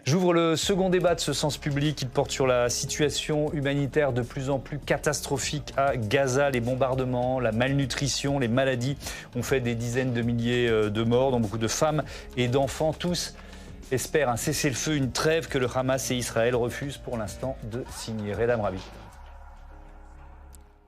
J'ouvre le second débat de ce Sens Public. Il porte sur la situation humanitaire de plus en plus catastrophique à Gaza. Les bombardements, la malnutrition, les maladies ont fait des dizaines de milliers de morts, dont beaucoup de femmes et d'enfants. Tous espèrent un cessez-le-feu, une trêve que le Hamas et Israël refusent pour l'instant de signer. Reda Amraoui.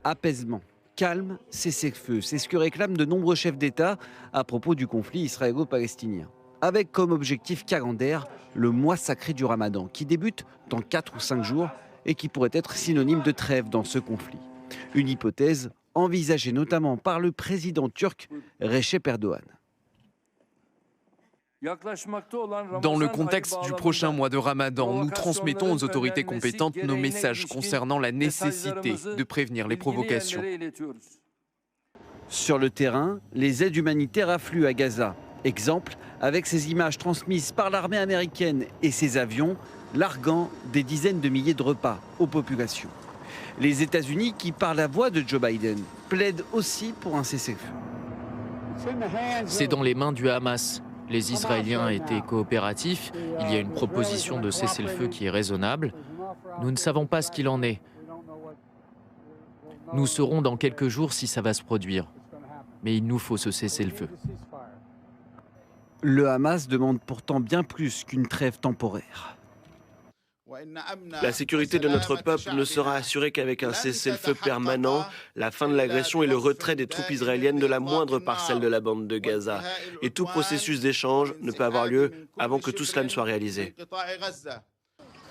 Apaisement, calme, cessez-le-feu, c'est ce que réclament de nombreux chefs d'État à propos du conflit israélo-palestinien. Avec comme objectif calendaire le mois sacré du Ramadan, qui débute dans 4 ou 5 jours et qui pourrait être synonyme de trêve dans ce conflit. Une hypothèse envisagée notamment par le président turc Recep Erdogan. Dans le contexte du prochain mois de Ramadan, nous transmettons aux autorités compétentes nos messages concernant la nécessité de prévenir les provocations. Sur le terrain, les aides humanitaires affluent à Gaza. Exemple avec ces images transmises par l'armée américaine et ses avions, larguant des dizaines de milliers de repas aux populations. Les États-Unis, qui par la voix de Joe Biden, plaident aussi pour un cessez-le-feu. C'est dans les mains du Hamas. Les Israéliens étaient coopératifs, il y a une proposition de cessez-le-feu qui est raisonnable. Nous ne savons pas ce qu'il en est. Nous saurons dans quelques jours si ça va se produire. Mais il nous faut ce cessez-le-feu. Le Hamas demande pourtant bien plus qu'une trêve temporaire. La sécurité de notre peuple ne sera assurée qu'avec un cessez-le-feu permanent, la fin de l'agression et le retrait des troupes israéliennes de la moindre parcelle de la bande de Gaza. Et tout processus d'échange ne peut avoir lieu avant que tout cela ne soit réalisé.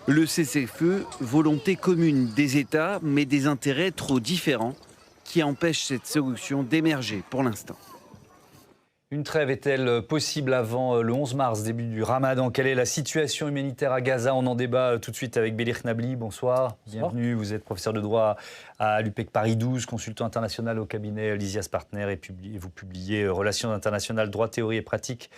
Le cessez-le-feu, volonté commune des États, mais des intérêts trop différents qui empêchent cette solution d'émerger pour l'instant. Une trêve est-elle possible avant le 11 mars, début du Ramadan? Quelle est la situation humanitaire à Gaza? On en débat tout de suite avec Belir Knabli. Bonsoir. Bienvenue. Vous êtes professeur de droit à l'UPEC Paris 12, consultant international au cabinet Lysias Partner et vous publiez Relations internationales, droit, théorie et pratique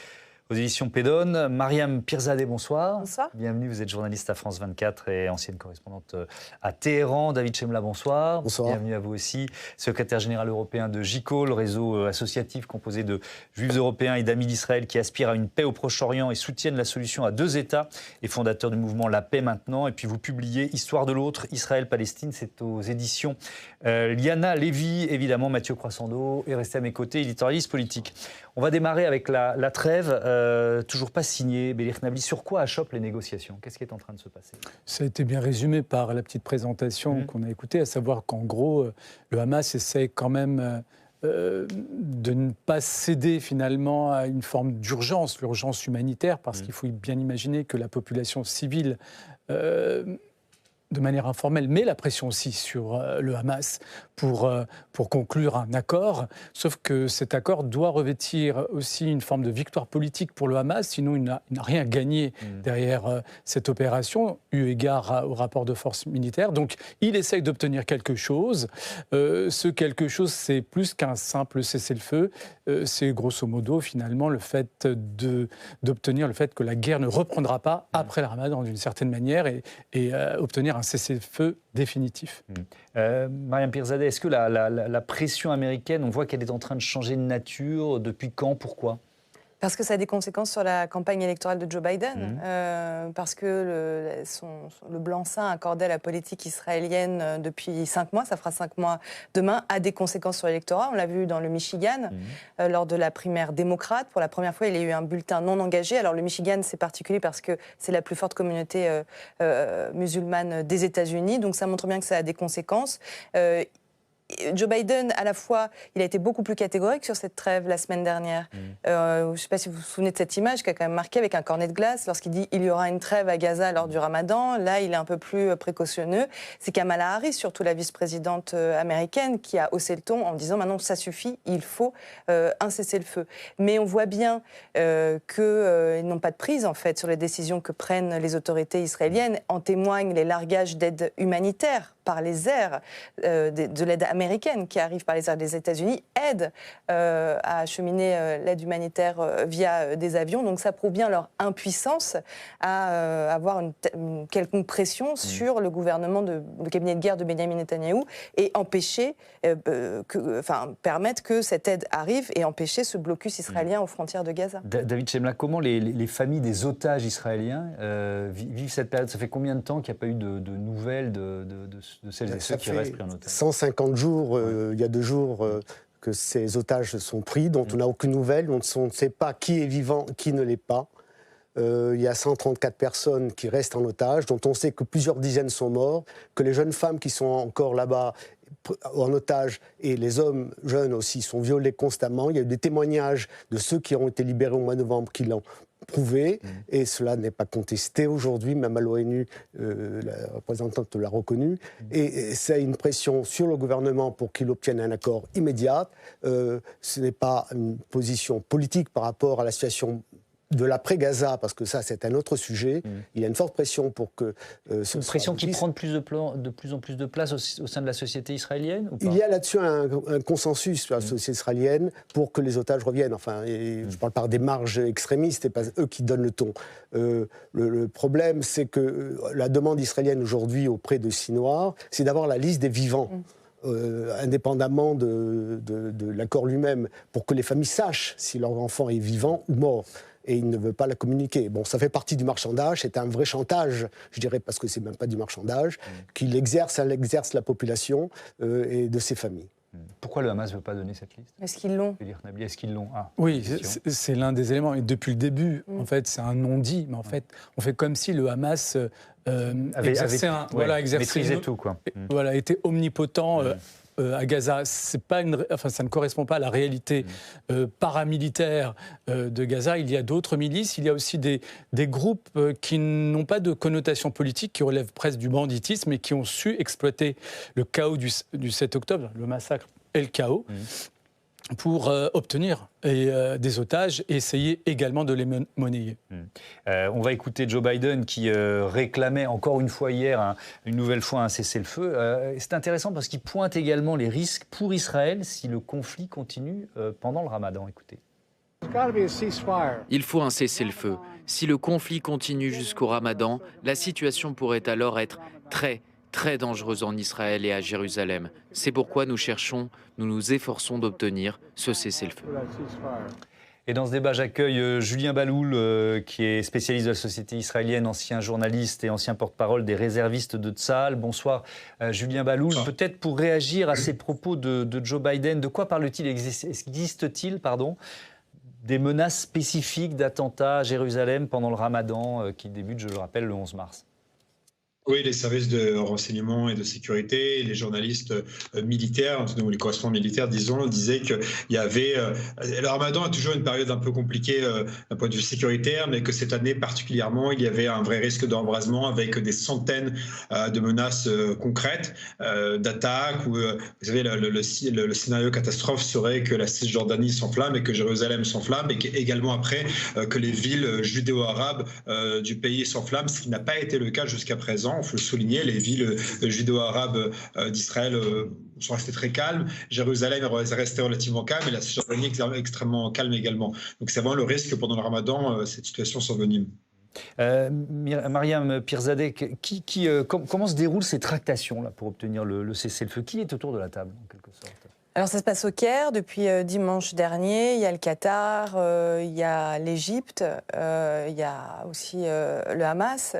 aux éditions Pédone. Mariam Pirzadeh, bonsoir. Bonsoir. Bienvenue, vous êtes journaliste à France 24 et ancienne correspondante à Téhéran. David Chemla, bonsoir. Bonsoir. Bienvenue à vous aussi, secrétaire général européen de JICO, le réseau associatif composé de juifs européens et d'amis d'Israël qui aspirent à une paix au Proche-Orient et soutiennent la solution à 2 États, et fondateur du mouvement La Paix Maintenant. Et puis vous publiez Histoire de l'autre, Israël-Palestine, c'est aux éditions Liana Lévy, évidemment Mathieu Croissando est resté à mes côtés, éditorialiste politique. On va démarrer avec la trêve, toujours pas signée. Belir Knabli, sur quoi achoppent les négociations? Qu'est-ce qui est en train de se passer? Ça a été bien résumé par la petite présentation qu'on a écoutée, à savoir qu'en gros, le Hamas essaie quand même de ne pas céder finalement à une forme d'urgence, l'urgence humanitaire, parce qu'il faut bien imaginer que la population civile de manière informelle, met la pression aussi sur le Hamas pour conclure un accord. Sauf que cet accord doit revêtir aussi une forme de victoire politique pour le Hamas, sinon il n'a rien gagné derrière cette opération, eu égard au rapport de force militaire. Donc il essaye d'obtenir quelque chose. Ce quelque chose, c'est plus qu'un simple cessez-le-feu. C'est grosso modo, finalement, le fait d'obtenir le fait que la guerre ne reprendra pas après le Ramadan, d'une certaine manière, et obtenir un cessez-le-feu définitif. Mariam Pirzadeh, est-ce que la pression américaine, on voit qu'elle est en train de changer de nature? Depuis quand? Pourquoi? Parce que ça a des conséquences sur la campagne électorale de Joe Biden, parce que le blanc-seing accordé à la politique israélienne depuis 5 mois, ça fera 5 mois demain, a des conséquences sur l'électorat. On l'a vu dans le Michigan, lors de la primaire démocrate. Pour la première fois, il y a eu un bulletin non engagé. Alors le Michigan, c'est particulier parce que c'est la plus forte communauté musulmane des États-Unis, donc ça montre bien que ça a des conséquences. Joe Biden, à la fois, il a été beaucoup plus catégorique sur cette trêve la semaine dernière. Je ne sais pas si vous vous souvenez de cette image qui a quand même marqué avec un cornet de glace lorsqu'il dit il y aura une trêve à Gaza lors du Ramadan. Là, il est un peu plus précautionneux. C'est Kamala Harris, surtout la vice-présidente américaine, qui a haussé le ton en disant maintenant ça suffit, il faut un cessez-le-feu. Mais on voit bien qu'ils n'ont pas de prise en fait sur les décisions que prennent les autorités israéliennes. En témoignent les largages d'aide humanitaire par les airs, de l'aide américaine qui arrive par les airs des États-Unis, aide à acheminer l'aide humanitaire via des avions. Donc ça prouve bien leur impuissance à avoir une quelconque pression sur le gouvernement, le cabinet de guerre de Benjamin Netanyahou, et empêcher, permettre que cette aide arrive et empêcher ce blocus israélien aux frontières de Gaza. David Chemla, comment les familles des otages israéliens vivent cette période? Ça fait combien de temps qu'il n'y a pas eu de nouvelles de celles et ceux qui restent pris en otage? 150 jours, il y a 2 jours que ces otages sont pris, dont on n'a aucune nouvelle, on ne sait pas qui est vivant, qui ne l'est pas. Il y a 134 personnes qui restent en otage, dont on sait que plusieurs dizaines sont morts, que les jeunes femmes qui sont encore là-bas en otage et les hommes jeunes aussi sont violés constamment. Il y a eu des témoignages de ceux qui ont été libérés au mois de novembre qui l'ont prouvé, et cela n'est pas contesté aujourd'hui, même à l'ONU, la représentante l'a reconnu, et c'est une pression sur le gouvernement pour qu'il obtienne un accord immédiat. Ce n'est pas une position politique par rapport à la situation de l'après-Gaza, parce que ça, c'est un autre sujet. Il y a une forte pression pour que... une pression qui prend de plus en plus de place au sein de la société israélienne, ou pas? Il y a là-dessus un consensus sur la société israélienne pour que les otages reviennent. Enfin, je parle par des marges extrémistes, et pas eux qui donnent le ton. Le problème, c'est que la demande israélienne aujourd'hui auprès de Sinoir, c'est d'avoir la liste des vivants. Indépendamment de l'accord lui-même, pour que les familles sachent si leur enfant est vivant ou mort. Et il ne veut pas la communiquer. Bon, ça fait partie du marchandage, c'est un vrai chantage, je dirais, parce que c'est même pas du marchandage, qu'il exerce la population et de ses familles. Pourquoi le Hamas ne veut pas donner cette liste? Est-ce qu'ils l'ont? Est-ce qu'ils l'ont? Oui, c'est l'un des éléments. Et depuis le début, en fait, c'est un non-dit. Mais en fait, on fait comme si le Hamas maîtrisait tout, quoi. Voilà, était omnipotent. À Gaza, ça ne correspond pas à la réalité paramilitaire de Gaza. Il y a d'autres milices, il y a aussi des groupes qui n'ont pas de connotation politique, qui relèvent presque du banditisme et qui ont su exploiter le chaos du 7 octobre, le massacre et le chaos, pour obtenir des otages et essayer également de les monnayer. On va écouter Joe Biden qui réclamait encore une fois hier, une nouvelle fois, un cessez-le-feu. C'est intéressant parce qu'il pointe également les risques pour Israël si le conflit continue pendant le Ramadan. Écoutez. Il faut un cessez-le-feu. Si le conflit continue jusqu'au Ramadan, la situation pourrait alors être très dangereuse en Israël et à Jérusalem. C'est pourquoi nous nous efforçons d'obtenir ce cessez-le-feu. Et dans ce débat, j'accueille Julien Baloul, qui est spécialiste de la société israélienne, ancien journaliste et ancien porte-parole des réservistes de Tsahal. Bonsoir Julien Baloul. Peut-être pour réagir à ces propos de Joe Biden, de quoi parle-t-il? Existe-t-il des menaces spécifiques d'attentats à Jérusalem pendant le Ramadan qui débute, je le rappelle, le 11 mars? Oui, les services de renseignement et de sécurité, les journalistes militaires, ou les correspondants militaires, disaient qu'il y avait... le Ramadan a toujours une période un peu compliquée d'un point de vue sécuritaire, mais que cette année particulièrement, il y avait un vrai risque d'embrasement avec des centaines de menaces concrètes, d'attaques. Vous savez, le scénario catastrophe serait que la Cisjordanie s'enflamme et que Jérusalem s'enflamme, et également après que les villes judéo-arabes du pays s'enflamment, ce qui n'a pas été le cas jusqu'à présent. Il faut le souligner, les villes judéo-arabes d'Israël sont restées très calmes. Jérusalem est restée relativement calme et la Cisjordanie est extrêmement calme également. Donc c'est vraiment le risque que pendant le Ramadan, cette situation s'envenime. Mariam Pirzadeh, comment se déroulent ces tractations là, pour obtenir le cessez-le-feu? Qui est autour de la table, en quelque sorte? Alors ça se passe au Caire depuis dimanche dernier. Il y a le Qatar, il y a l'Égypte, il y a aussi le Hamas.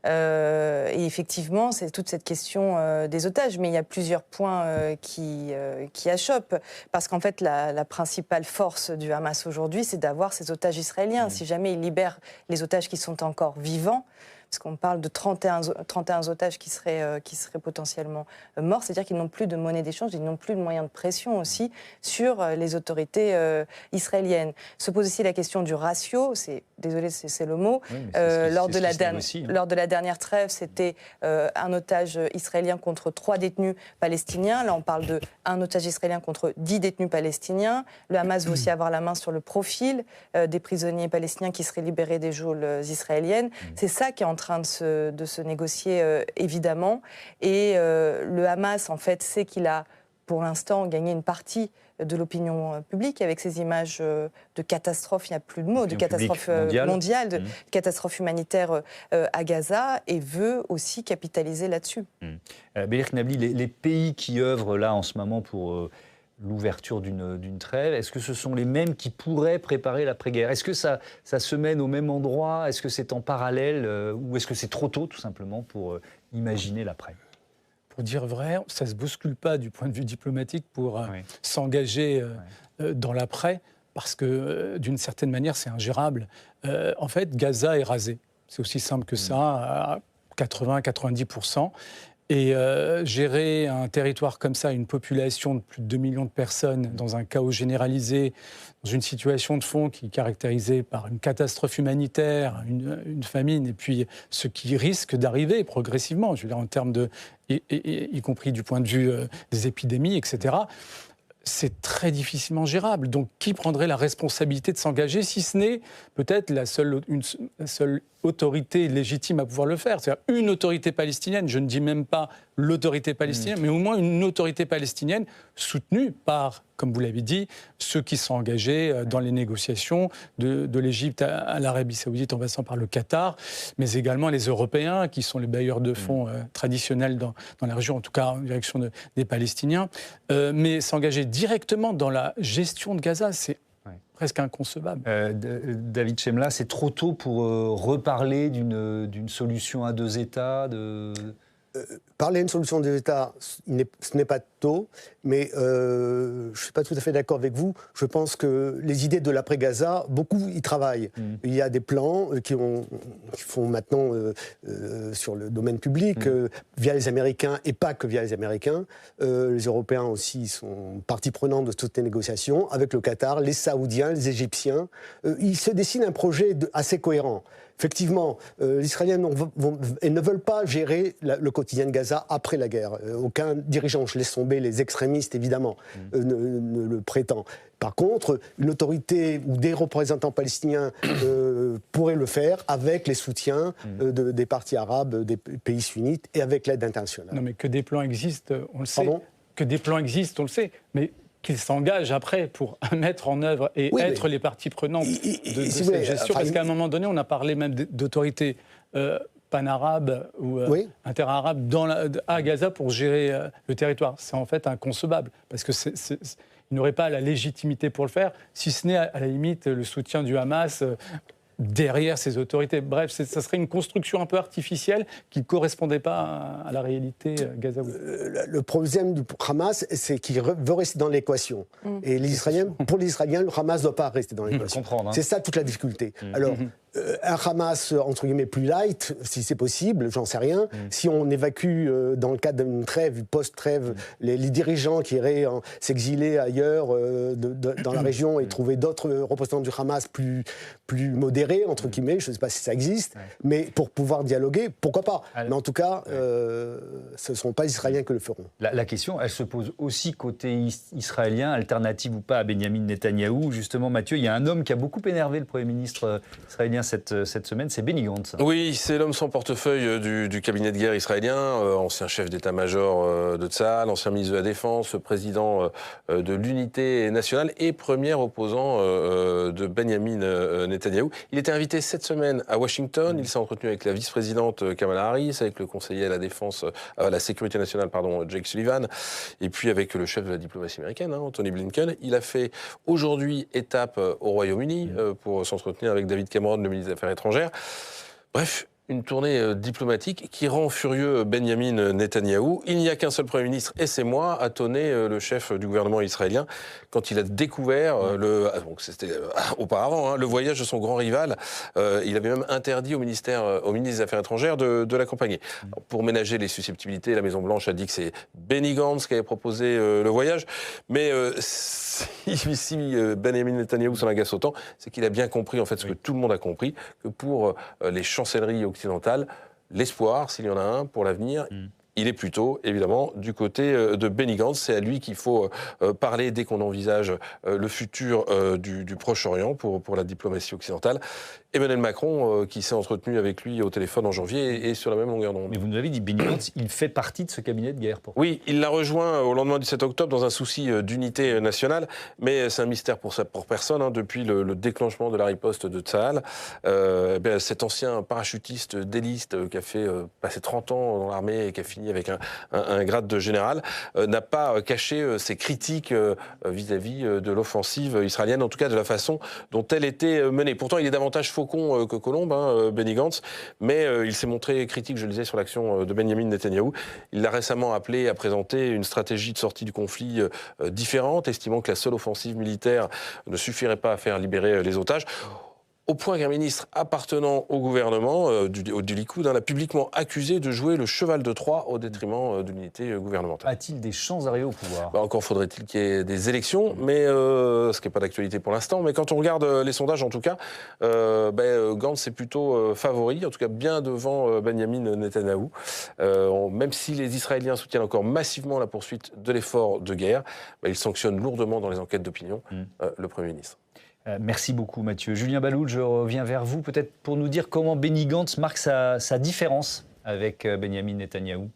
Et effectivement, c'est toute cette question des otages. Mais il y a plusieurs points qui achoppent. Parce qu'en fait, la principale force du Hamas aujourd'hui, c'est d'avoir ces otages israéliens. Si jamais ils libèrent les otages qui sont encore vivants, parce qu'on parle de 31 otages qui seraient potentiellement morts, c'est-à-dire qu'ils n'ont plus de monnaie d'échange, ils n'ont plus de moyens de pression aussi sur les autorités israéliennes. Se pose aussi la question du ratio, désolé, c'est le mot. Oui, lors de la dernière trêve, c'était un otage israélien contre 3 détenus palestiniens. Là, on parle d'un otage israélien contre 10 détenus palestiniens. Le Hamas veut aussi avoir la main sur le profil des prisonniers palestiniens qui seraient libérés des geôles israéliennes. C'est ça qui est en train de se négocier, évidemment. Et le Hamas, en fait, sait qu'il a, pour l'instant, gagné une partie de l'opinion publique avec ces images de catastrophe, il n'y a plus de mots, de catastrophe mondiale, de catastrophe humanitaire à Gaza, et veut aussi capitaliser là-dessus. Belirk Nabli, les pays qui œuvrent là en ce moment pour l'ouverture d'une trêve, est-ce que ce sont les mêmes qui pourraient préparer l'après-guerre? Est-ce que ça se mène au même endroit? Est-ce que c'est en parallèle? Ou est-ce que c'est trop tôt, tout simplement, pour imaginer l'après? Pour dire vrai, ça ne se bouscule pas du point de vue diplomatique pour s'engager dans l'après, parce que d'une certaine manière, c'est ingérable. En fait, Gaza est rasé. C'est aussi simple que ça, à 80-90%. Et gérer un territoire comme ça, une population de plus de 2 millions de personnes, dans un chaos généralisé, dans une situation de fond qui est caractérisée par une catastrophe humanitaire, une famine, et puis ce qui risque d'arriver progressivement, je veux dire en termes de, y compris du point de vue des épidémies, etc., c'est très difficilement gérable. Donc, qui prendrait la responsabilité de s'engager, si ce n'est peut-être la seule autorité légitime à pouvoir le faire? C'est-à-dire une autorité palestinienne, je ne dis même pas l'autorité palestinienne, mais au moins une autorité palestinienne soutenue par, comme vous l'avez dit, ceux qui sont engagés dans les négociations de l'Égypte à l'Arabie Saoudite en passant par le Qatar, mais également les Européens qui sont les bailleurs de fonds traditionnels dans la région, en tout cas en direction des Palestiniens. Mais s'engager directement dans la gestion de Gaza, c'est presque inconcevable. David Chemla, c'est trop tôt pour reparler d'une solution à 2 États Parler d'une solution à 2 États, ce n'est pas tôt, mais je ne suis pas tout à fait d'accord avec vous. Je pense que les idées de l'après-Gaza, beaucoup y travaillent. Il y a des plans qui font maintenant sur le domaine public, via les Américains, et pas que via les Américains. Les Européens aussi sont partie prenante de toutes les négociations, avec le Qatar, les Saoudiens, les Égyptiens. Il se dessine un projet assez cohérent. Effectivement, les Israéliens ne veulent pas gérer le quotidien de Gaza après la guerre. Aucun dirigeant, je laisse tomber les extrémistes évidemment, ne le prétend. Par contre, une autorité ou des représentants palestiniens pourraient le faire avec les soutiens des partis arabes, des pays sunnites et avec l'aide internationale. Non mais que des plans existent, on le sait. Pardon ? Que des plans existent, on le sait. Mais qu'ils s'engagent après pour mettre en œuvre et être les parties prenantes de cette gestion. Parce qu'à un moment donné, on a parlé même d'autorités pan-arabes ou inter-arabes à Gaza pour gérer le territoire. C'est en fait inconcevable, parce que ils n'auraient pas la légitimité pour le faire, si ce n'est à la limite le soutien du Hamas derrière ces autorités. Bref, ça serait une construction un peu artificielle qui ne correspondait pas à la réalité gazaouite. Le problème du Hamas, c'est qu'il veut rester dans l'équation. Et pour les Israéliens, le Hamas ne doit pas rester dans l'équation. C'est ça toute la difficulté. Alors, un Hamas, entre guillemets, plus light, si c'est possible, j'en sais rien. Si on évacue, dans le cadre d'une trêve, post-trêve, les dirigeants qui iraient s'exiler ailleurs dans la région et trouver d'autres représentants du Hamas plus modérés, entre guillemets, je ne sais pas si ça existe, mais pour pouvoir dialoguer, pourquoi pas. Mais en tout cas, ce ne seront pas les Israéliens que le feront. La question, elle se pose aussi côté israélien, alternative ou pas à Benyamin Netanyahou. Justement, Mathieu, il y a un homme qui a beaucoup énervé le Premier ministre israélien cette semaine, c'est Benny Gantz. Oui, c'est l'homme sans portefeuille du cabinet de guerre israélien, ancien chef d'état-major de Tsahal, ancien ministre de la Défense, président de l'unité nationale et premier opposant de Benyamin Netanyahou. Il était invité cette semaine à Washington, il s'est entretenu avec la vice-présidente Kamala Harris, avec le conseiller à la défense, à la sécurité nationale, Jake Sullivan, et puis avec le chef de la diplomatie américaine, Tony Blinken. Il a fait aujourd'hui étape au Royaume-Uni pour s'entretenir avec David Cameron, le ministre des Affaires étrangères. Bref, une tournée diplomatique qui rend furieux Benyamin Netanyahou. Il n'y a qu'un seul Premier ministre, et c'est moi, a tonné le chef du gouvernement israélien quand il a découvert, c'était auparavant, le voyage de son grand rival. Il avait même interdit au ministre des Affaires étrangères de l'accompagner. Pour ménager les susceptibilités, la Maison-Blanche a dit que c'est Benny Gantz qui avait proposé le voyage. Mais si Benyamin Netanyahou s'en agace autant, c'est qu'il a bien compris, en fait, ce que tout le monde a compris, que pour les chancelleries occidentales, l'espoir, s'il y en a un pour l'avenir, il est plutôt, évidemment, du côté de Benny Gantz. C'est à lui qu'il faut parler dès qu'on envisage le futur du Proche-Orient pour la diplomatie occidentale. Emmanuel Macron, qui s'est entretenu avec lui au téléphone en janvier, est sur la même longueur d'onde. Mais vous nous avez dit, Benny Gantz, il fait partie de ce cabinet de guerre. Oui, il l'a rejoint au lendemain du 7 octobre dans un souci d'unité nationale, mais c'est un mystère pour personne. Hein, depuis le déclenchement de la riposte de Tsahal, cet ancien parachutiste d'élite qui a fait passer 30 ans dans l'armée et qui a fini avec un grade de général, n'a pas caché ses critiques vis-à-vis de l'offensive israélienne, en tout cas de la façon dont elle était menée. Pourtant, il est davantage faucon que colombe, Benny Gantz, mais il s'est montré critique, je le disais, sur l'action de Benjamin Netanyahou. Il l'a récemment appelé à présenter une stratégie de sortie du conflit différente, estimant que la seule offensive militaire ne suffirait pas à faire libérer les otages. Au point qu'un ministre appartenant au gouvernement du Likoud l'a publiquement accusé de jouer le cheval de Troie au détriment de l'unité gouvernementale. A-t-il des chances d'arriver au pouvoir ? Encore faudrait-il qu'il y ait des élections, mais ce qui n'est pas d'actualité pour l'instant. Mais quand on regarde les sondages, en tout cas, Gantz est plutôt favori, en tout cas bien devant Benjamin Netanyahou. Même si les Israéliens soutiennent encore massivement la poursuite de l'effort de guerre, ils sanctionnent lourdement dans les enquêtes d'opinion le Premier ministre. Merci beaucoup Mathieu. Julien Baloul, je reviens vers vous, peut-être pour nous dire comment Benny Gantz marque sa différence avec Benjamin Netanyahou.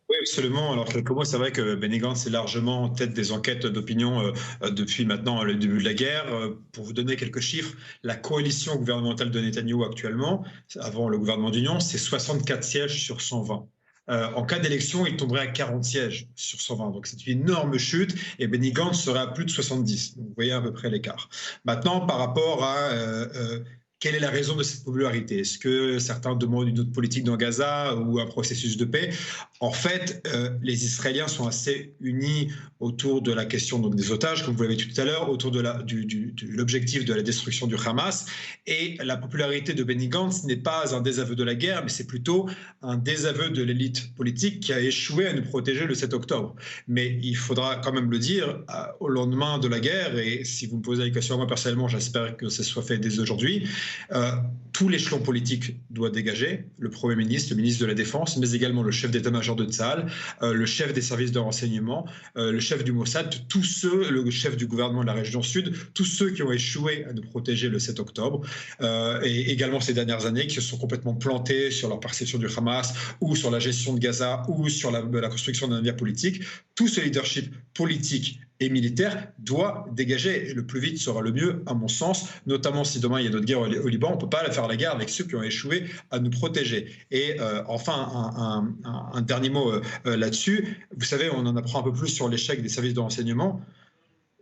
Oui, absolument. Alors, pour moi, c'est vrai que Benny Gantz est largement en tête des enquêtes d'opinion depuis maintenant le début de la guerre. Pour vous donner quelques chiffres, la coalition gouvernementale de Netanyahou actuellement, avant le gouvernement d'union, c'est 64 sièges sur 120. En cas d'élection, il tomberait à 40 sièges sur 120. Donc c'est une énorme chute et Benny Gantz serait à plus de 70. Donc, vous voyez à peu près l'écart. Maintenant, par rapport à quelle est la raison de cette popularité? Est-ce que certains demandent une autre politique dans Gaza ou un processus de paix? En fait, les Israéliens sont assez unis autour de la question donc, des otages, comme vous l'avez dit tout à l'heure, autour de l'objectif de la destruction du Hamas. Et la popularité de Benny Gantz n'est pas un désaveu de la guerre, mais c'est plutôt un désaveu de l'élite politique qui a échoué à nous protéger le 7 octobre. Mais il faudra quand même le dire, au lendemain de la guerre, et si vous me posez la question à moi personnellement, j'espère que ce soit fait dès aujourd'hui, tout l'échelon politique doit dégager, le Premier ministre, le ministre de la Défense, mais également le chef d'état-major de Tsahal, le chef des services de renseignement, le chef du Mossad, tous ceux, le chef du gouvernement de la région sud, tous ceux qui ont échoué à nous protéger le 7 octobre, et également ces dernières années, qui se sont complètement plantés sur leur perception du Hamas, ou sur la gestion de Gaza, ou sur la construction d'un navire politique. Tout ce leadership politique et militaire doit dégager. Et le plus vite sera le mieux, à mon sens, notamment si demain il y a d'autres guerres au Liban. On ne peut pas faire la guerre avec ceux qui ont échoué à nous protéger. Et enfin, un dernier mot là-dessus. Vous savez, on en apprend un peu plus sur l'échec des services de renseignement.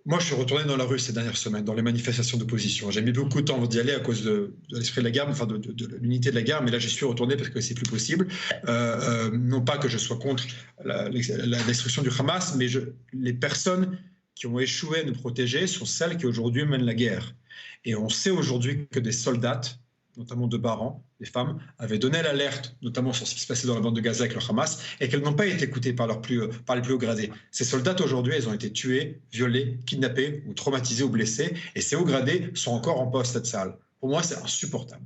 Moi, je suis retourné dans la rue ces dernières semaines, dans les manifestations d'opposition. J'ai mis beaucoup de temps d'y aller à cause de l'esprit de la guerre, enfin de l'unité de la guerre, mais là, j'y suis retourné parce que c'est plus possible. Non pas que je sois contre la destruction du Hamas, mais les personnes qui ont échoué à nous protéger sont celles qui aujourd'hui mènent la guerre. Et on sait aujourd'hui que des soldats, notamment de Baran, les femmes, avaient donné l'alerte, notamment sur ce qui se passait dans la bande de Gaza avec le Hamas, et qu'elles n'ont pas été écoutées par les plus hauts gradés. Ces soldats, aujourd'hui, elles ont été tués, violés, kidnappés, ou traumatisés ou blessés, et ces hauts gradés sont encore en poste à Tsahal. Pour moi, c'est insupportable.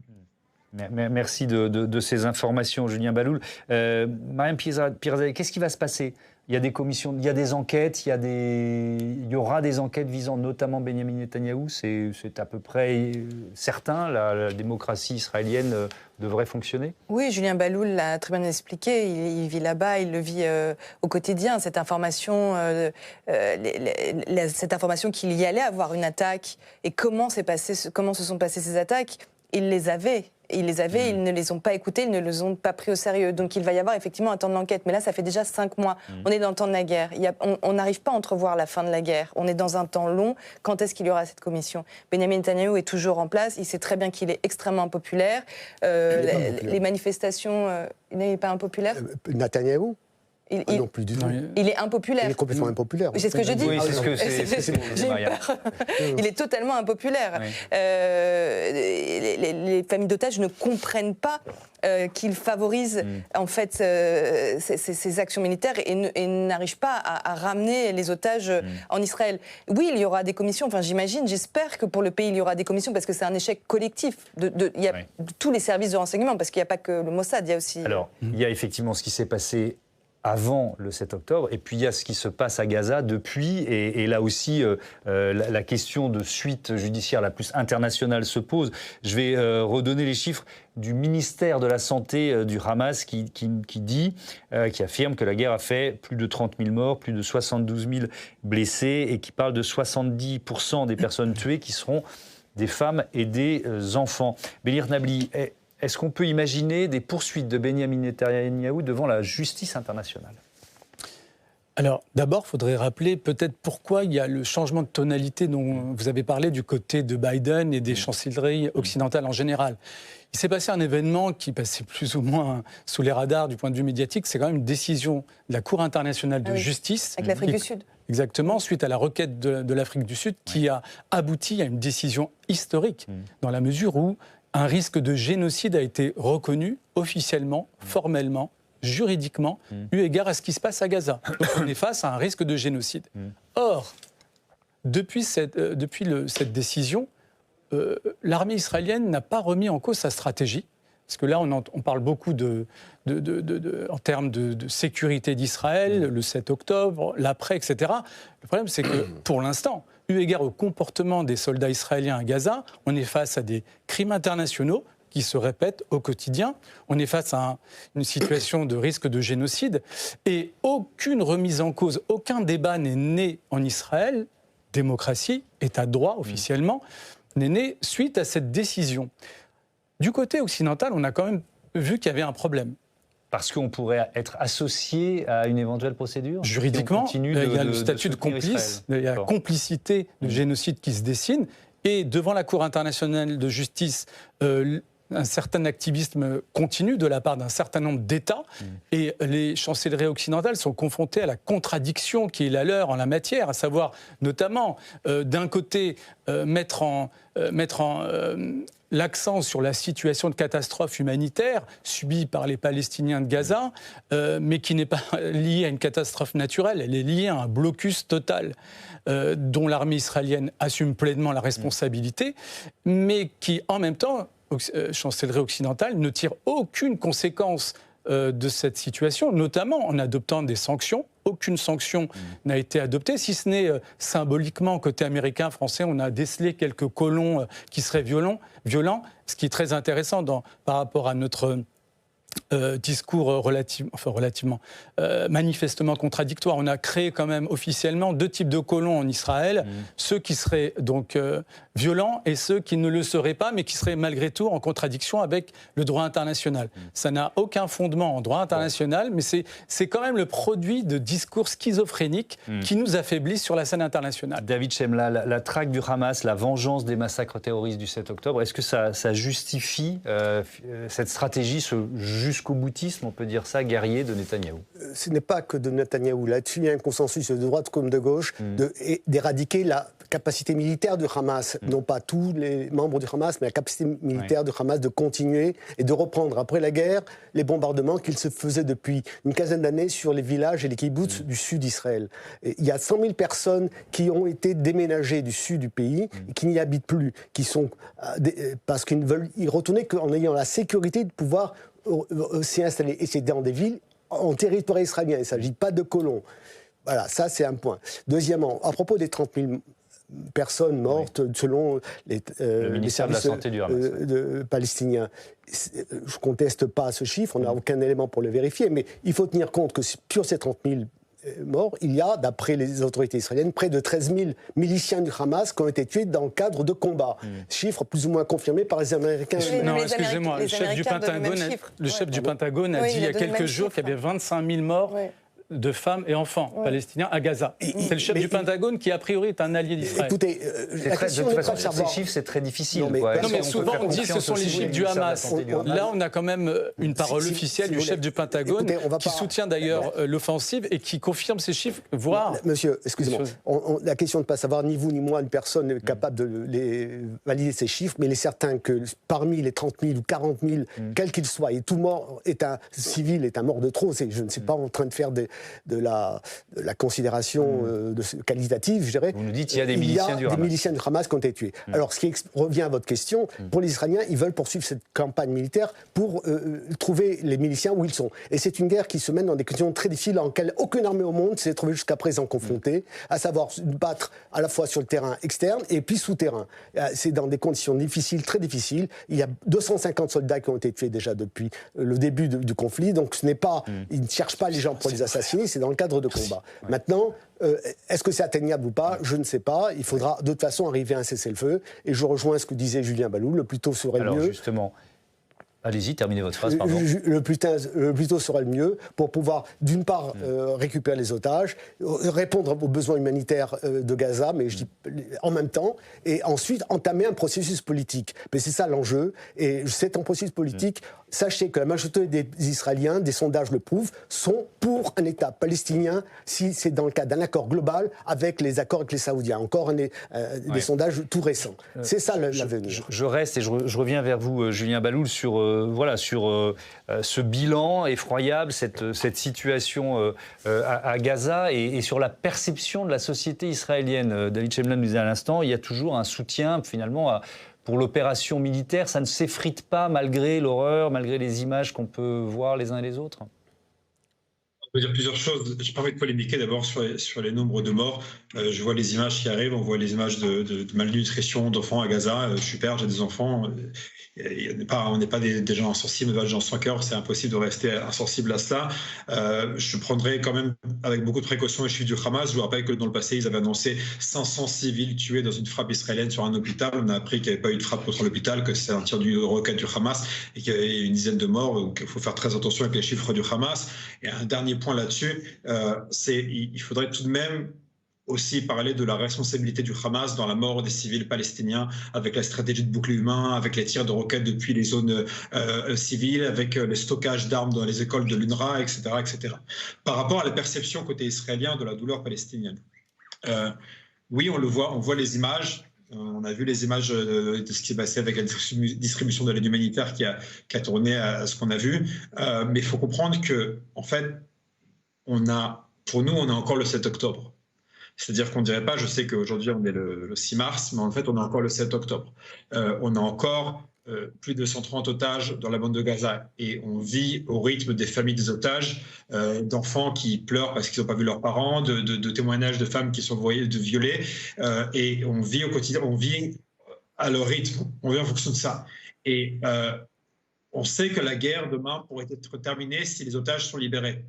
Merci de ces informations, Julien Baloul. Mariam Pirzadeh, qu'est-ce qui va se passer ? Il y a des commissions, il y a des enquêtes, il y aura des enquêtes visant notamment Benjamin Netanyahou. C'est à peu près certain. La démocratie israélienne devrait fonctionner. Oui, Julien Baloul l'a très bien expliqué. Il vit là-bas, il le vit au quotidien. Cette information qu'il y allait avoir une attaque et comment se sont passées ces attaques, il les avait. Ils ne les ont pas écoutés, ils ne les ont pas pris au sérieux. Donc il va y avoir effectivement un temps de l'enquête. Mais là, ça fait déjà 5 mois. On est dans le temps de la guerre. On n'arrive pas à entrevoir la fin de la guerre. On est dans un temps long. Quand est-ce qu'il y aura cette commission? Benjamin Netanyahou est toujours en place. Il sait très bien qu'il est extrêmement impopulaire. Les manifestations... il n'est pas impopulaire Netanyahou non plus du tout. Il est impopulaire. Il est complètement impopulaire. C'est ce que je dis. Oui, c'est ce que c'est. J'ai eu peur. Il est totalement impopulaire. Oui. Les familles d'otages ne comprennent pas qu'il favorise en fait ces actions militaires et n'arrive pas à ramener les otages en Israël. Oui, il y aura des commissions. Enfin, j'espère que pour le pays il y aura des commissions parce que c'est un échec collectif de tous les services de renseignement parce qu'il n'y a pas que le Mossad, il y a aussi. Alors, il y a effectivement ce qui s'est passé avant le 7 octobre, et puis il y a ce qui se passe à Gaza depuis, et là aussi la question de suite judiciaire la plus internationale se pose. Je vais redonner les chiffres du ministère de la Santé du Hamas qui affirme que la guerre a fait plus de 30 000 morts, plus de 72 000 blessés, et qui parle de 70% des personnes tuées qui seront des femmes et des enfants. Bélir Nabli, est-ce qu'on peut imaginer des poursuites de Benyamin Netanyahou devant la justice internationale ? Alors, d'abord, il faudrait rappeler peut-être pourquoi il y a le changement de tonalité dont vous avez parlé du côté de Biden et des chancelleries occidentales en général. Il s'est passé un événement qui passait plus ou moins sous les radars du point de vue médiatique. C'est quand même une décision de la Cour internationale de justice. Avec l'Afrique du Sud. Exactement, suite à la requête de l'Afrique du Sud, qui a abouti à une décision historique, dans la mesure où un risque de génocide a été reconnu officiellement, formellement, juridiquement, eu égard à ce qui se passe à Gaza. Donc on est face à un risque de génocide. Or, depuis cette décision, l'armée israélienne n'a pas remis en cause sa stratégie. Parce que là, on parle beaucoup en termes de sécurité d'Israël, le 7 octobre, l'après, etc. Le problème, c'est que pour l'instant, eu égard au comportement des soldats israéliens à Gaza, on est face à des crimes internationaux qui se répètent au quotidien. On est face à une situation de risque de génocide. Et aucune remise en cause, aucun débat n'est né en Israël, démocratie, État de droit officiellement, n'est né suite à cette décision. Du côté occidental, on a quand même vu qu'il y avait un problème. Parce qu'on pourrait être associé à une éventuelle procédure ? Juridiquement, il y a le statut de complice, il y a la complicité de génocide qui se dessine. Et devant la Cour internationale de justice, un certain activisme continue de la part d'un certain nombre d'États. Et les chancelleries occidentales sont confrontées à la contradiction qui est la leur en la matière, à savoir notamment, d'un côté, mettre en l'accent sur la situation de catastrophe humanitaire subie par les Palestiniens de Gaza, mais qui n'est pas liée à une catastrophe naturelle, elle est liée à un blocus total dont l'armée israélienne assume pleinement la responsabilité, mais qui, en même temps, chancellerie occidentale, ne tire aucune conséquence de cette situation, notamment en adoptant des sanctions. Aucune sanction n'a été adoptée, si ce n'est symboliquement, côté américain, français, on a décelé quelques colons qui seraient violents, ce qui est très intéressant par rapport à notre discours manifestement contradictoire. On a créé quand même officiellement 2 types de colons en Israël, ceux qui seraient donc violents et ceux qui ne le seraient pas, mais qui seraient malgré tout en contradiction avec le droit international. Ça n'a aucun fondement en droit international, mais c'est quand même le produit de discours schizophréniques qui nous affaiblissent sur la scène internationale. David Chemla, la traque du Hamas, la vengeance des massacres terroristes du 7 octobre, est-ce que ça justifie cette stratégie, ce jusqu'au boutisme, on peut dire ça, guerrier de Netanyahou? Ce n'est pas que de Netanyahou. Là-dessus, il y a un consensus de droite comme de gauche d'éradiquer la capacité militaire du Hamas. Non pas tous les membres du Hamas, mais la capacité militaire du Hamas de continuer et de reprendre après la guerre les bombardements qu'il se faisait depuis une quinzaine d'années sur les villages et les kibboutz du sud d'Israël. Il y a 100 000 personnes qui ont été déménagées du sud du pays et qui n'y habitent plus, qui sont, parce qu'ils ne veulent y retourner qu'en ayant la sécurité de pouvoir s'y installer. Et c'est dans des villes en territoire israélien. Il ne s'agit pas de colons. Voilà, ça c'est un point. Deuxièmement, à propos des 30 000 personnes mortes selon les services de la santé du Hamas, palestiniens. Je ne conteste pas ce chiffre, on n'a aucun élément pour le vérifier, mais il faut tenir compte que sur ces 30 000 morts, il y a, d'après les autorités israéliennes, près de 13 000 miliciens du Hamas qui ont été tués dans le cadre de combats. Chiffre plus ou moins confirmé par les Américains. Non, excusez-moi, le chef du Pentagone a dit il y a quelques jours qu'il y avait 25 000 morts de femmes et enfants palestiniens à Gaza. C'est le chef du Pentagone qui, a priori, est un allié d'Israël. Écoutez, la question de toute façon, sur ces chiffres, c'est très difficile. Non, mais souvent, on dit que ce sont les chiffres du Hamas. Là, on a quand même une parole officielle du chef du Pentagone qui soutient d'ailleurs l'offensive et qui confirme ces chiffres, voire... Monsieur, excusez-moi, la question de ne pas savoir, ni vous ni moi, une personne est capable de valider ces chiffres, mais il est certain que parmi les 30 000 ou 40 000, quel qu'il soit, et tout mort est un civil, est un mort de trop. Je ne suis pas en train de faire des la considération qualitative, je dirais. Vous nous dites qu'il y a des miliciens du Hamas. Des miliciens du Hamas qui ont été tués. Alors, ce qui revient à votre question, pour les Israéliens, ils veulent poursuivre cette campagne militaire pour trouver les miliciens où ils sont. Et c'est une guerre qui se mène dans des conditions très difficiles dans lesquelles aucune armée au monde s'est trouvée jusqu'à présent confrontée, à savoir battre à la fois sur le terrain externe et puis souterrain. C'est dans des conditions difficiles, très difficiles. Il y a 250 soldats qui ont été tués déjà depuis le début du conflit, donc ce n'est pas, ils ne cherchent pas les gens pour les assassiner, c'est dans le cadre de combat. Maintenant, est-ce que c'est atteignable ou pas? Je ne sais pas. Il faudra de toute façon arriver à un cessez-le-feu. Et je rejoins ce que disait Julien Baloul, le plus tôt serait le mieux. Alors justement, allez-y, terminez votre phrase, pardon. Le plus tôt sera le mieux pour pouvoir, d'une part, récupérer les otages, répondre aux besoins humanitaires de Gaza, mais je dis en même temps, et ensuite entamer un processus politique. Mais c'est ça l'enjeu. Et c'est un processus politique. Sachez que la majorité des Israéliens, des sondages le prouvent, sont pour un État palestinien si c'est dans le cadre d'un accord global avec les accords avec les Saoudiens. Encore des sondages tout récents. C'est ça l'avenir. Je reste et je reviens vers vous, Julien Baloul, sur ce bilan effroyable, cette situation à Gaza et sur la perception de la société israélienne. David Chemlan nous disait à l'instant, il y a toujours un soutien finalement pour l'opération militaire. Ça ne s'effrite pas malgré l'horreur, malgré les images qu'on peut voir les uns et les autres? On peut dire plusieurs choses. Je permets de polémiquer d'abord sur les nombres de morts. Je vois les images qui arrivent, on voit les images de malnutrition d'enfants à Gaza. Je suis père, j'ai des enfants. On n'est pas des gens insensibles, des gens sans cœur, c'est impossible de rester insensible à cela. Je prendrai quand même avec beaucoup de précautions les chiffres du Hamas. Je vous rappelle que dans le passé, ils avaient annoncé 500 civils tués dans une frappe israélienne sur un hôpital. On a appris qu'il n'y avait pas eu de frappe contre l'hôpital, que c'est un tir du roquette du Hamas et qu'il y avait une dizaine de morts. Donc il faut faire très attention avec les chiffres du Hamas. Et un dernier point là-dessus, il faudrait tout de même aussi parler de la responsabilité du Hamas dans la mort des civils palestiniens, avec la stratégie de bouclier humain, avec les tirs de roquettes depuis les zones civiles, avec les stockages d'armes dans les écoles de l'UNRWA, etc., etc. Par rapport à la perception côté israélien de la douleur palestinienne, oui, on le voit, on voit les images. On a vu les images de ce qui s'est passé avec la distribution de l'aide humanitaire qui a tourné à ce qu'on a vu. Mais il faut comprendre que, en fait, pour nous, on a encore le 7 octobre. C'est-à-dire qu'on ne dirait pas, je sais qu'aujourd'hui on est le 6 mars, mais en fait on a encore le 7 octobre. On a encore plus de 130 otages dans la bande de Gaza et on vit au rythme des familles des otages, d'enfants qui pleurent parce qu'ils n'ont pas vu leurs parents, de témoignages de femmes qui sont violées, et on vit au quotidien, on vit à leur rythme, on vit en fonction de ça. Et on sait que la guerre demain pourrait être terminée si les otages sont libérés.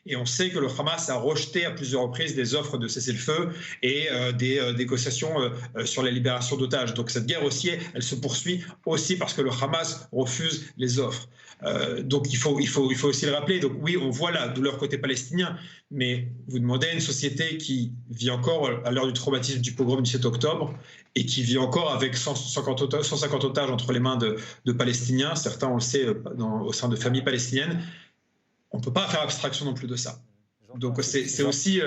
Et on sait que le Hamas a rejeté à plusieurs reprises des offres de cessez-le-feu et des négociations sur la libération d'otages. Donc cette guerre aussi, elle se poursuit aussi parce que le Hamas refuse les offres. Donc il faut aussi le rappeler. Donc oui, on voit la douleur côté palestinien, mais vous demandez à une société qui vit encore à l'heure du traumatisme du pogrom du 7 octobre et qui vit encore avec 150 otages entre les mains de Palestiniens, certains on le sait au sein de familles palestiniennes. On ne peut pas faire abstraction non plus de ça. Donc c'est aussi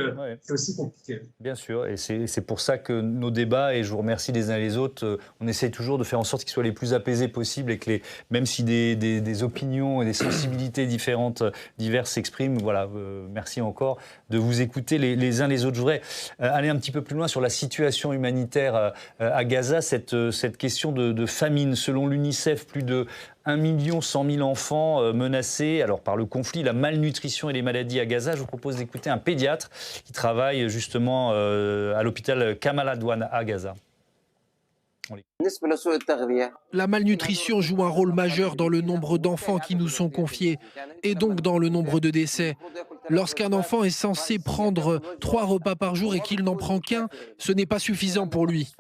compliqué. Bien sûr, et c'est pour ça que nos débats, et je vous remercie les uns et les autres, on essaye toujours de faire en sorte qu'ils soient les plus apaisés possibles et que même si des opinions et des sensibilités diverses s'expriment, voilà, merci encore de vous écouter les uns les autres. Je voudrais aller un petit peu plus loin sur la situation humanitaire à Gaza, cette question de famine. Selon l'UNICEF, plus de 1 100 000 enfants menacés par le conflit, la malnutrition et les maladies à Gaza. Je vous propose d'écouter un pédiatre qui travaille justement à l'hôpital Kamal Adwan à Gaza. La malnutrition joue un rôle majeur dans le nombre d'enfants qui nous sont confiés et donc dans le nombre de décès. Lorsqu'un enfant est censé prendre 3 repas par jour et qu'il n'en prend qu'un, ce n'est pas suffisant pour lui.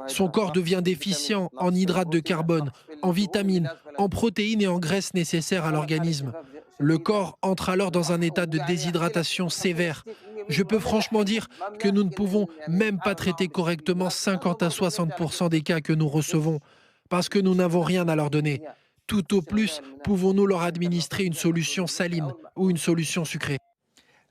Son corps devient déficient en hydrates de carbone, en vitamines, en protéines et en graisses nécessaires à l'organisme. Le corps entre alors dans un état de déshydratation sévère. Je peux franchement dire que nous ne pouvons même pas traiter correctement 50 à 60% des cas que nous recevons, parce que nous n'avons rien à leur donner. Tout au plus, pouvons-nous leur administrer une solution saline ou une solution sucrée.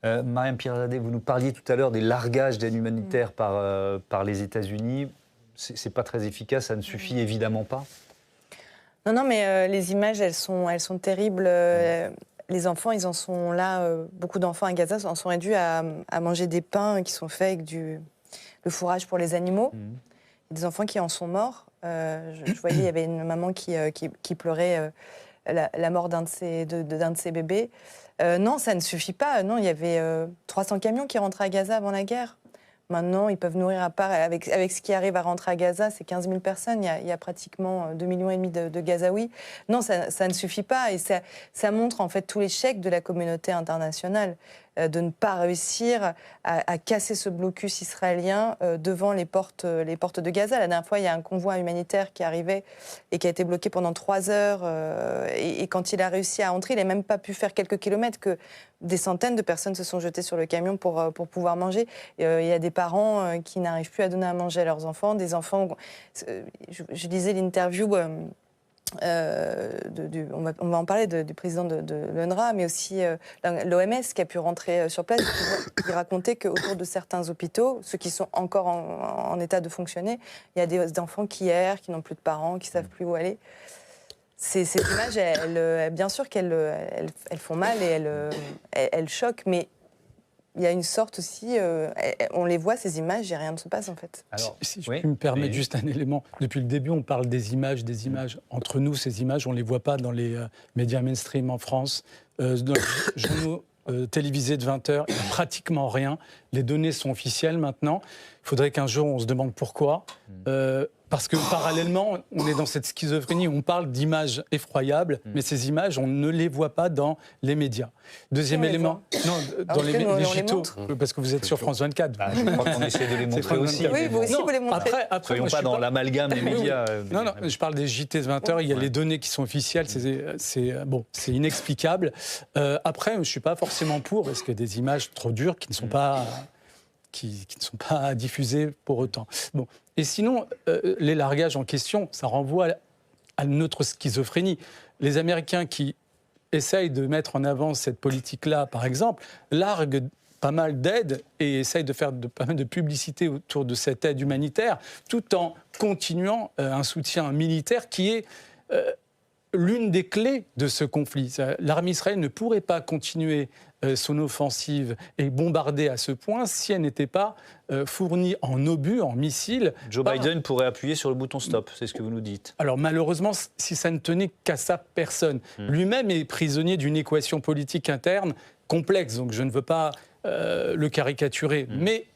Mariam Pirzadeh, vous nous parliez tout à l'heure des largages d'aide humanitaire par les États-Unis. C'est pas très efficace, ça ne suffit évidemment pas. Non, mais les images, elles sont terribles. les enfants, ils en sont là, beaucoup d'enfants à Gaza en sont réduits à manger des pains qui sont faits avec le fourrage pour les animaux. Des enfants qui en sont morts. Je voyais, il y avait une maman qui pleurait la mort d'un de ses bébés. Non, ça ne suffit pas. Non, il y avait 300 camions qui rentraient à Gaza avant la guerre. Maintenant, ils peuvent nourrir, à part avec ce qui arrive à rentrer à Gaza, c'est 15 000 personnes. Il y a pratiquement 2,5 millions de Gazaouis. Non, ça ne suffit pas. Et ça montre en fait tout l'échec de la communauté internationale de ne pas réussir à casser ce blocus israélien devant les portes de Gaza. La dernière fois, il y a un convoi humanitaire qui arrivait et qui a été bloqué pendant 3 heures. Et quand il a réussi à entrer, il n'a même pas pu faire quelques kilomètres que des centaines de personnes se sont jetées sur le camion pour pouvoir manger. Il y a des parents qui n'arrivent plus à donner à manger à leurs enfants. Des enfants... Je lisais l'interview... on va en parler du président de l'UNRWA, mais aussi l'OMS qui a pu rentrer sur place, qui racontait qu'autour de certains hôpitaux, ceux qui sont encore en état de fonctionner, il y a des enfants qui errent, qui n'ont plus de parents, qui ne savent plus où aller. Ces images, bien sûr qu'elles font mal et elles choquent, mais il y a une sorte aussi, on les voit ces images et rien ne se passe en fait. Alors, si je peux me permettre juste un élément, depuis le début on parle des images. Entre nous, ces images, on ne les voit pas dans les médias mainstream en France, dans les journaux télévisés de 20h, il n'y a pratiquement rien. Les données sont officielles maintenant. Il faudrait qu'un jour on se demande pourquoi. Parce que parallèlement, on est dans cette schizophrénie, on parle d'images effroyables, mais ces images, on ne les voit pas dans les médias. Deuxième élément, dans les gîteaux, parce que vous êtes sur France 24. Je crois qu'on essaie de les montrer aussi. Oui, vous aussi, vous les montrez. Après soyons pas dans l'amalgame des médias. Non, je parle des JT de 20h, il y a les données qui sont officielles, c'est inexplicable. Après, je ne suis pas forcément pour, parce qu'il y a des images trop dures qui ne sont pas... qui ne sont pas diffusées pour autant. Bon. Et sinon, les largages en question, ça renvoie à notre schizophrénie. Les Américains qui essayent de mettre en avant cette politique-là, par exemple, larguent pas mal d'aides et essayent de faire pas mal de publicité autour de cette aide humanitaire, tout en continuant un soutien militaire qui est... l'une des clés de ce conflit. L'armée israélienne ne pourrait pas continuer son offensive et bombarder à ce point si elle n'était pas fournie en obus, en missiles. Joe Biden pourrait appuyer sur le bouton stop, c'est ce que vous nous dites. Alors malheureusement, si ça ne tenait qu'à sa personne, lui-même est prisonnier d'une équation politique interne complexe, donc je ne veux pas le caricaturer, mais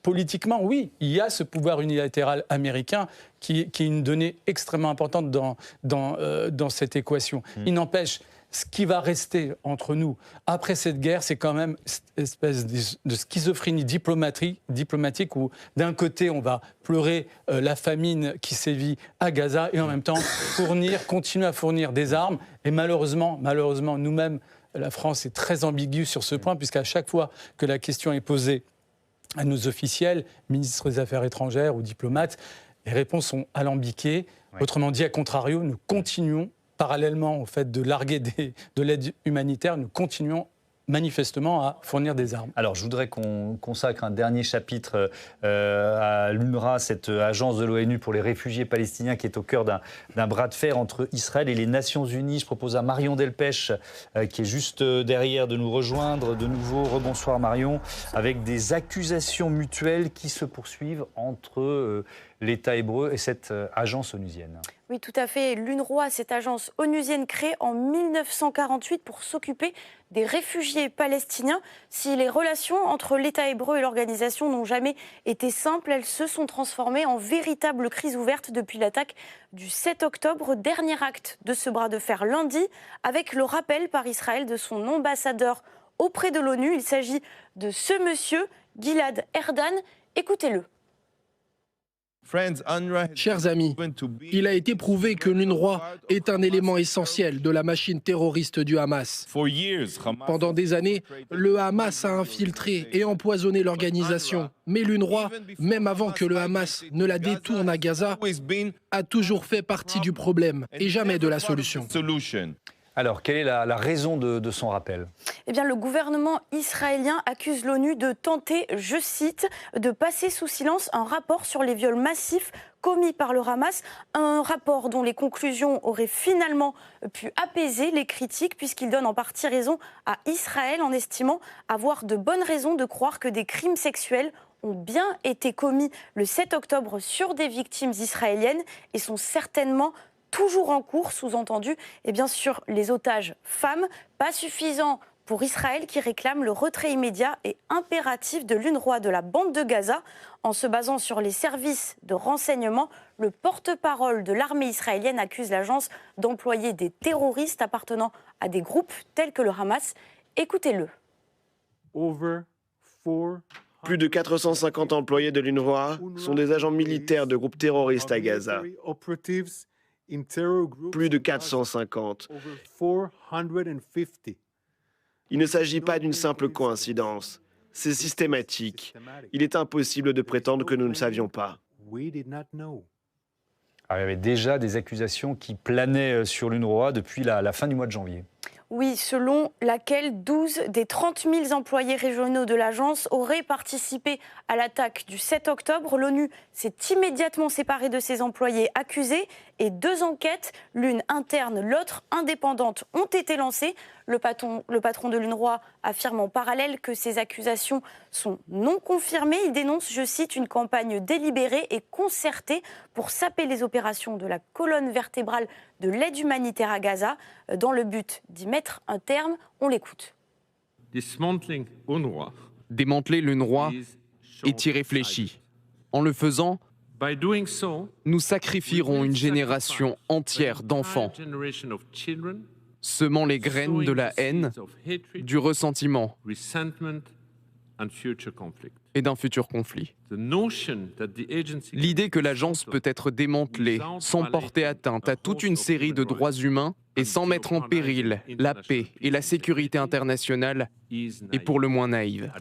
politiquement, oui, il y a ce pouvoir unilatéral américain qui est une donnée extrêmement importante dans cette équation. Il n'empêche, ce qui va rester entre nous après cette guerre, c'est quand même cette espèce de schizophrénie diplomatique où d'un côté, on va pleurer la famine qui sévit à Gaza et en même temps continuer à fournir des armes. Et malheureusement, nous-mêmes, la France est très ambiguë sur ce point, puisqu'à chaque fois que la question est posée à nos officiels, ministres des Affaires étrangères ou diplomates, les réponses sont alambiquées. Oui. Autrement dit, à contrario, nous continuons, parallèlement au fait de larguer de l'aide humanitaire, nous continuons manifestement à fournir des armes. Alors, je voudrais qu'on consacre un dernier chapitre à l'UNRWA, cette agence de l'ONU pour les réfugiés palestiniens qui est au cœur d'un bras de fer entre Israël et les Nations Unies. Je propose à Marion Delpech, qui est juste derrière, de nous rejoindre de nouveau. Rebonsoir Marion, avec des accusations mutuelles qui se poursuivent entre l'État hébreu et cette agence onusienne. Oui, tout à fait. L'UNRWA, cette agence onusienne créée en 1948 pour s'occuper des réfugiés palestiniens. Si les relations entre l'État hébreu et l'organisation n'ont jamais été simples, elles se sont transformées en véritable crise ouverte depuis l'attaque du 7 octobre. Dernier acte de ce bras de fer lundi, avec le rappel par Israël de son ambassadeur auprès de l'ONU. Il s'agit de ce monsieur, Gilad Erdan. Écoutez-le. Chers amis, il a été prouvé que l'UNRWA est un élément essentiel de la machine terroriste du Hamas. Pendant des années, le Hamas a infiltré et empoisonné l'organisation. Mais l'UNRWA, même avant que le Hamas ne la détourne à Gaza, a toujours fait partie du problème et jamais de la solution. Alors, quelle est la raison de son rappel? Eh bien, le gouvernement israélien accuse l'ONU de tenter, je cite, de passer sous silence un rapport sur les viols massifs commis par le Hamas, un rapport dont les conclusions auraient finalement pu apaiser les critiques puisqu'il donne en partie raison à Israël en estimant avoir de bonnes raisons de croire que des crimes sexuels ont bien été commis le 7 octobre sur des victimes israéliennes et sont certainement toujours en cours, sous-entendu, et bien sûr les otages femmes, pas suffisant pour Israël qui réclame le retrait immédiat et impératif de l'UNRWA de la bande de Gaza. En se basant sur les services de renseignement, le porte-parole de l'armée israélienne accuse l'agence d'employer des terroristes appartenant à des groupes tels que le Hamas. Écoutez-le. Plus de 450 employés de l'UNRWA sont des agents militaires de groupes terroristes à Gaza. Plus de 450. Il ne s'agit pas d'une simple coïncidence. C'est systématique. Il est impossible de prétendre que nous ne savions pas. Alors, il y avait déjà des accusations qui planaient sur l'UNRWA depuis la fin du mois de janvier. Oui, selon laquelle 12 des 30 000 employés régionaux de l'agence auraient participé à l'attaque du 7 octobre. L'ONU s'est immédiatement séparée de ces employés accusés et 2 enquêtes, l'une interne, l'autre indépendante, ont été lancées. Le patron de l'UNRWA affirme en parallèle que ces accusations sont non confirmées. Il dénonce, je cite, une campagne délibérée et concertée pour saper les opérations de la colonne vertébrale de l'aide humanitaire à Gaza dans le but d'y mettre un terme. On l'écoute. Démanteler l'UNRWA est irréfléchi. En le faisant, nous sacrifierons une génération entière d'enfants, semant les graines de la haine, du ressentiment et d'un futur conflit. L'idée que l'agence peut être démantelée sans porter atteinte à toute une série de droits humains et sans mettre en péril la paix et la sécurité internationale est pour le moins naïve.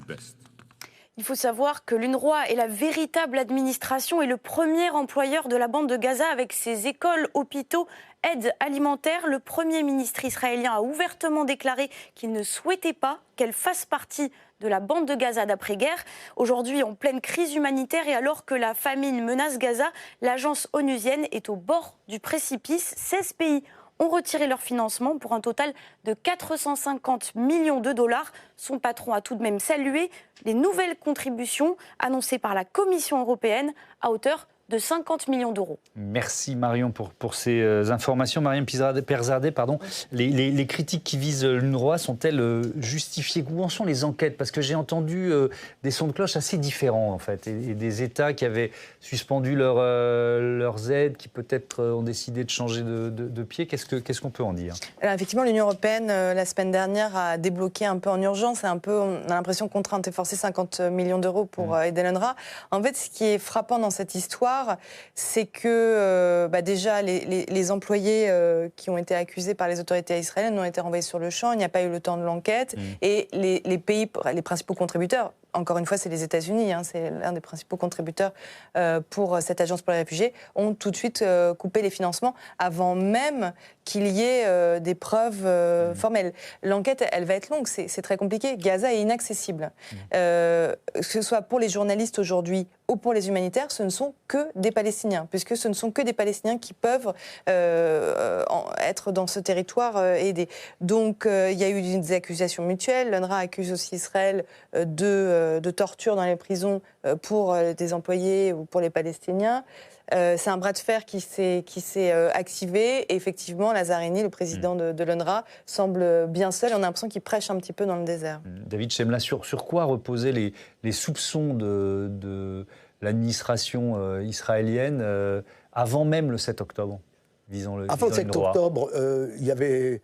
Il faut savoir que l'UNRWA est la véritable administration et le premier employeur de la bande de Gaza avec ses écoles, hôpitaux, aides alimentaires. Le Premier ministre israélien a ouvertement déclaré qu'il ne souhaitait pas qu'elle fasse partie de la bande de Gaza d'après-guerre. Aujourd'hui, en pleine crise humanitaire et alors que la famine menace Gaza, l'agence onusienne est au bord du précipice. 16 pays ont retiré leur financement pour un total de 450 millions de dollars. Son patron a tout de même salué les nouvelles contributions annoncées par la Commission européenne à hauteur de 50 millions d'euros. Merci Marion pour ces informations. Marion Perzadeh, pardon. Les critiques qui visent l'UNRWA sont-elles justifiées? Où en sont les enquêtes? Parce que j'ai entendu des sons de cloche assez différents en fait, et des États qui avaient suspendu leurs aides, qui peut-être ont décidé de changer de pied. Qu'est-ce qu'on peut en dire? Alors, effectivement, l'Union européenne, la semaine dernière, a débloqué un peu en urgence, on a l'impression contrainte et forcée 50 millions d'euros pour aider l'UNRWA. En fait, ce qui est frappant dans cette histoire, c'est que déjà les employés qui ont été accusés par les autorités israéliennes ont été renvoyés sur le champ, il n'y a pas eu le temps de l'enquête, et les pays, les principaux contributeurs, encore une fois c'est les États-Unis, c'est l'un des principaux contributeurs pour cette agence pour les réfugiés, ont tout de suite coupé les financements avant même qu'il y ait des preuves formelles. L'enquête, elle va être longue, c'est très compliqué. Gaza est inaccessible. Que ce soit pour les journalistes aujourd'hui ou pour les humanitaires, ce ne sont que des Palestiniens, puisque ce ne sont que des Palestiniens qui peuvent être dans ce territoire aidés. Donc il y a eu des accusations mutuelles. L'UNRWA accuse aussi Israël de torture dans les prisons pour des employés ou pour les Palestiniens. C'est un bras de fer qui s'est activé. Et effectivement, Lazzarini, le président de l'UNRWA, semble bien seul. On a l'impression qu'il prêche un petit peu dans le désert. David Chemla, sur quoi reposaient les soupçons de l'administration israélienne avant même le 7 octobre Avant le 7 octobre, il y avait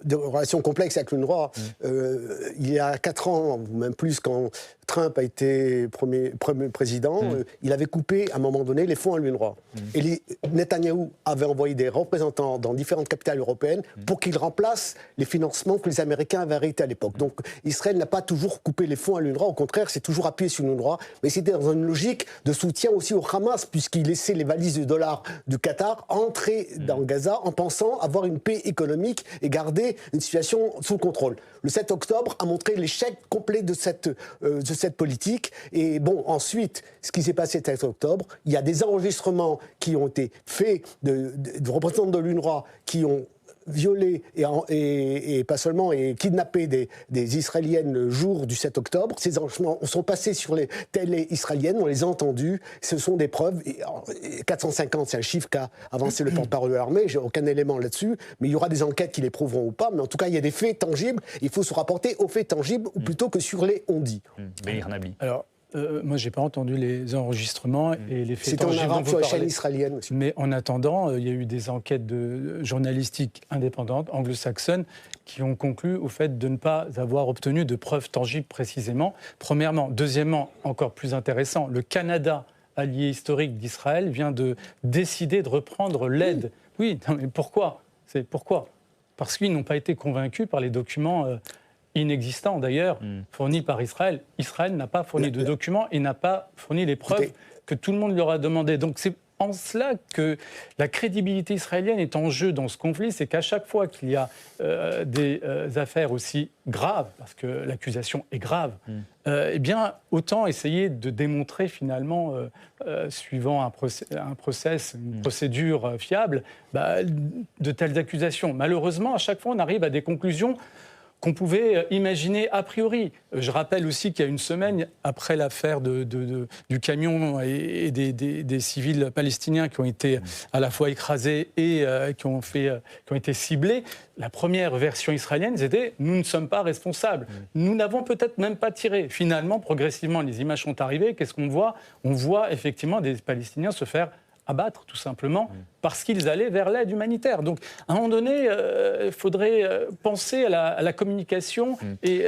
des relations complexes avec l'UNRWA. Il y a 4 ans, ou même plus, quand Trump a été premier président, il avait coupé à un moment donné les fonds à l'UNRWA. Et Netanyahou avait envoyé des représentants dans différentes capitales européennes pour qu'ils remplacent les financements que les Américains avaient arrêtés à l'époque. Donc Israël n'a pas toujours coupé les fonds à l'UNRWA, au contraire, c'est toujours appuyé sur l'UNRWA, mais c'était dans une logique de soutien aussi au Hamas, puisqu'il laissait les valises de dollars du Qatar entrer dans Gaza en pensant avoir une paix économique et garder une situation sous contrôle. Le 7 octobre a montré l'échec complet de cette politique. Et bon, ensuite, ce qui s'est passé le 7 octobre, il y a des enregistrements qui ont été faits de représentants de l'UNRWA qui ont violé et pas seulement, et kidnappé des Israéliennes le jour du 7 octobre. Ces enregistrements sont passés sur les télés israéliennes, on les a entendus, ce sont des preuves. 450, c'est un chiffre qu'a avancé le porte-parole de l'armée, j'ai aucun élément là-dessus, mais il y aura des enquêtes qui les prouveront ou pas, mais en tout cas, il y a des faits tangibles, il faut se rapporter aux faits tangibles plutôt que sur les on-dit. Meir Nabli. Alors, moi, je n'ai pas entendu les enregistrements et les faits tangibles. C'était en arabe sur la chaîne israélienne aussi. Mais en attendant, il y a eu des enquêtes journalistiques indépendantes, anglo-saxonnes, qui ont conclu au fait de ne pas avoir obtenu de preuves tangibles précisément. Premièrement. Deuxièmement, encore plus intéressant, le Canada, allié historique d'Israël, vient de décider de reprendre l'aide. Oui, non, mais pourquoi ? Parce qu'ils n'ont pas été convaincus par les documents inexistants d'ailleurs, fournis par Israël. Israël n'a pas fourni de documents et n'a pas fourni les preuves que tout le monde leur a demandé. Donc c'est en cela que la crédibilité israélienne est en jeu dans ce conflit, c'est qu'à chaque fois qu'il y a des affaires aussi graves, parce que l'accusation est grave, eh bien, autant essayer de démontrer finalement, suivant un process, une procédure fiable, de telles accusations. Malheureusement, à chaque fois, on arrive à des conclusions qu'on pouvait imaginer a priori. Je rappelle aussi qu'il y a une semaine, après l'affaire du camion et des civils palestiniens qui ont été à la fois écrasés et qui ont été ciblés, la première version israélienne, c'était « nous ne sommes pas responsables ». Nous n'avons peut-être même pas tiré. Finalement, progressivement, les images sont arrivées. Qu'est-ce qu'on voit ? On voit effectivement des Palestiniens se faire abattre, tout simplement, parce qu'ils allaient vers l'aide humanitaire. Donc, à un moment donné, il faudrait penser à la communication et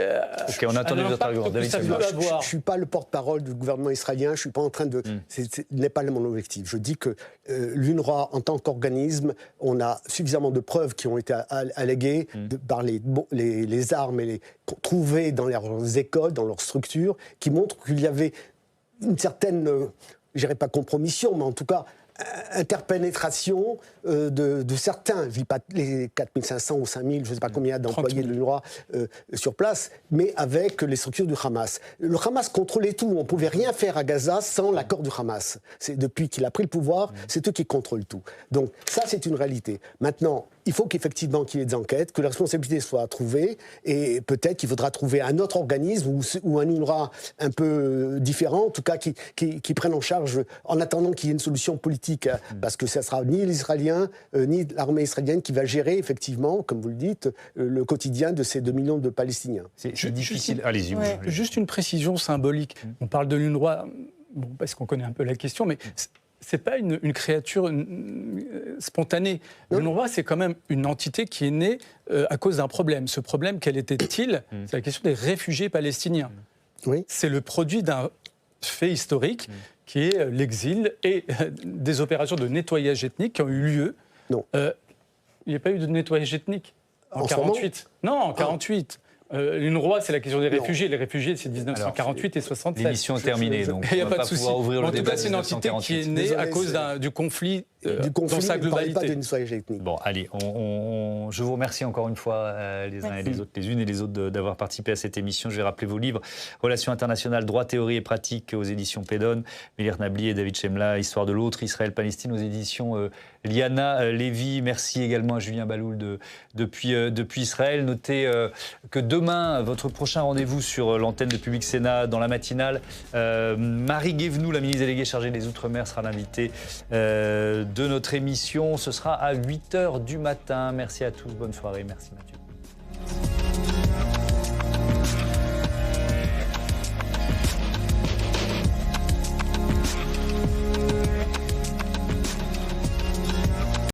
OK, on a entendu votre argument. Je ne suis pas le porte-parole du gouvernement israélien, je ne suis pas en train de... Ce n'est pas mon objectif. Je dis que l'UNRWA, en tant qu'organisme, on a suffisamment de preuves qui ont été alléguées par les armes trouvées dans leurs écoles, dans leurs structures, qui montrent qu'il y avait une certaine, je dirais pas compromission, mais en tout cas, interpénétration de certains, je ne dis pas les 4500 ou 5000, je ne sais pas combien d'employés de l'UNRWA sur place, mais avec les structures du Hamas. Le Hamas contrôlait tout, on ne pouvait rien faire à Gaza sans l'accord du Hamas. Depuis qu'il a pris le pouvoir, c'est eux qui contrôlent tout. Donc ça, c'est une réalité. Maintenant, il faut qu'effectivement qu'il y ait des enquêtes, que la responsabilité soit trouvée, et peut-être qu'il faudra trouver un autre organisme ou un UNRWA un peu différent, en tout cas qui prenne en charge, en attendant qu'il y ait une solution politique, parce que ça ne sera ni l'Israélien, ni l'armée israélienne qui va gérer, effectivement, comme vous le dites, le quotidien de ces 2 millions de Palestiniens. C'est difficile. Allez-y. Juste une précision symbolique. On parle de l'UNRWA, parce qu'on connaît un peu la question, mais c'est pas une créature spontanée. L'UNRWA, c'est quand même une entité qui est née à cause d'un problème. Ce problème, quel était-il ? C'est la question des réfugiés palestiniens. C'est le produit d'un fait historique qui est l'exil et des opérations de nettoyage ethnique qui ont eu lieu. Non. Il n'y a pas eu de nettoyage ethnique en 1948. Non, en 1948. L'UNRWA, c'est la question des réfugiés. Les réfugiés, c'est 1948 et 67. L'émission est terminée, donc il n'y a on pas va de souci. ouvrir le débat. C'est une entité qui est née à cause du conflit dans sa globalité. Pas de nettoyage ethnique. Bon, allez, je vous remercie encore une fois les uns et les autres, les unes et les autres d'avoir participé à cette émission. Je vais rappeler vos livres Relations internationales, droit, théorie et pratique aux éditions Pédone, Meir Nabli et David Chemla, Histoire de l'autre, Israël-Palestine aux éditions Liana Lévy. Merci également à Julien Baloul depuis Israël. Notez que demain, votre prochain rendez-vous sur l'antenne de Public Sénat dans la matinale, Marie Guévenoux, la ministre déléguée chargée des Outre-mer, sera l'invitée de notre émission. Ce sera à 8h du matin. Merci à tous, bonne soirée. Merci Mathieu.